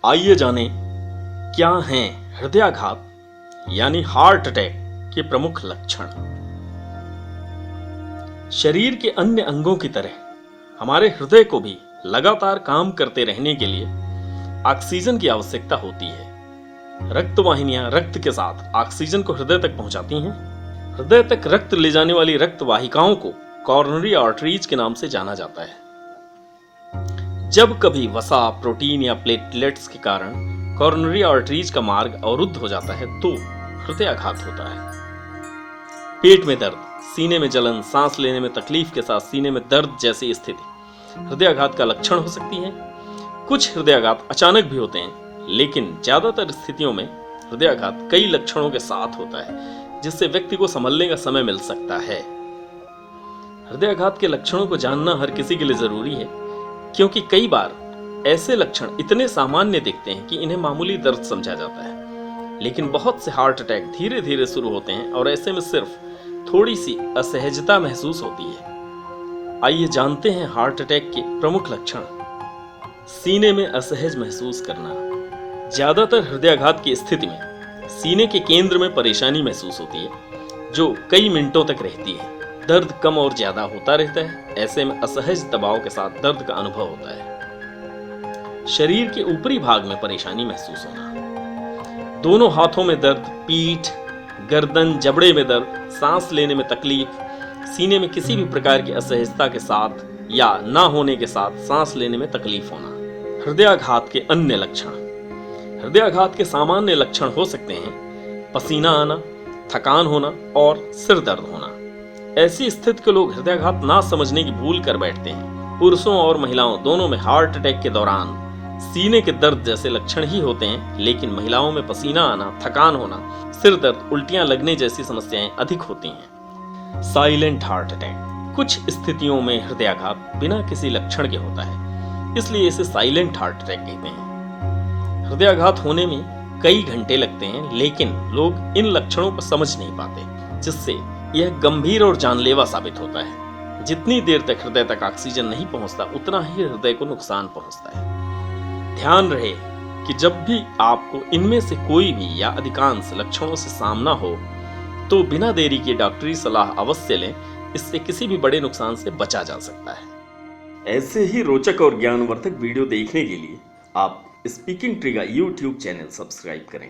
आइए जानें क्या हैं हृदयाघात यानी हार्ट अटैक के प्रमुख लक्षण। शरीर के अन्य अंगों की तरह हमारे हृदय को भी लगातार काम करते रहने के लिए ऑक्सीजन की आवश्यकता होती है। रक्त वाहिनियां रक्त के साथ ऑक्सीजन को हृदय तक पहुंचाती हैं। हृदय तक रक्त ले जाने वाली रक्त वाहिकाओं को कॉरोनरी आर्टरीज के नाम से जाना जाता है। जब कभी वसा, प्रोटीन या प्लेटलेट्स के कारण कॉरोनरी आर्टरीज का मार्ग अवरुद्ध हो जाता है तो हृदयाघात होता है। पेट में दर्द, सीने में जलन, सांस लेने में तकलीफ के साथ सीने में दर्द जैसी स्थिति हृदयाघात का लक्षण हो सकती है। कुछ हृदयाघात अचानक भी होते हैं, लेकिन ज्यादातर स्थितियों में हृदयाघात कई लक्षणों के साथ होता है, जिससे व्यक्ति को संभलने का समय मिल सकता है। हृदयाघात के लक्षणों को जानना हर किसी के लिए जरूरी है, क्योंकि कई बार ऐसे लक्षण इतने सामान्य दिखते हैं कि इन्हें मामूली दर्द समझा जाता है, लेकिन बहुत से हार्ट अटैक धीरे धीरे शुरू होते हैं और ऐसे में सिर्फ थोड़ी सी असहजता महसूस होती है। आइए जानते हैं हार्ट अटैक के प्रमुख लक्षण। सीने में असहज महसूस करना। ज्यादातर हृदयाघात की स्थिति में सीने के केंद्र में परेशानी महसूस होती है, जो कई मिनटों तक रहती है। दर्द कम और ज्यादा होता रहता है। ऐसे में असहज दबाव के साथ दर्द का अनुभव होता है। शरीर के ऊपरी भाग में परेशानी महसूस होना। दोनों हाथों में दर्द, पीठ, गर्दन, जबड़े में दर्द, सांस लेने में तकलीफ, सीने में किसी भी प्रकार की असहजता के साथ या ना होने के साथ सांस लेने में तकलीफ होना। हृदयाघात के अन्य लक्षण। हृदयाघात के सामान्य लक्षण हो सकते हैं पसीना आना, थकान होना और सिर दर्द होना। ऐसी स्थिति के लोग हृदयाघात ना समझने की भूल कर बैठते हैं। पुरुषों और महिलाओं दोनों में हार्ट अटैक के दौरान सीने के दर्द जैसे लक्षण ही होते हैं, लेकिन महिलाओं में पसीना आना, थकान होना, सिर दर्द, उल्टियां लगने जैसी समस्याएं अधिक होती हैं। Silent heart attack. कुछ स्थितियों में हृदयाघात बिना किसी लक्षण के होता है, इसलिए इसे साइलेंट हार्ट अटैक कहते हैं। हृदयाघात होने में कई घंटे लगते हैं, लेकिन लोग इन लक्षणों को समझ नहीं पाते, जिससे यह गंभीर और जानलेवा साबित होता है। जितनी देर तक हृदय तक ऑक्सीजन नहीं पहुंचता, उतना ही हृदय को नुकसान पहुंचता है। ध्यान रहे कि जब भी आपको इनमें से कोई भी या अधिकांश लक्षणों से सामना हो, तो बिना देरी के डॉक्टरी सलाह अवश्य लें। इससे किसी भी बड़े नुकसान से बचा जा सकता है। ऐसे ही रोचक और ज्ञानवर्धक वीडियो देखने के लिए आप स्पीकिंग ट्री का YouTube चैनल सब्सक्राइब करें।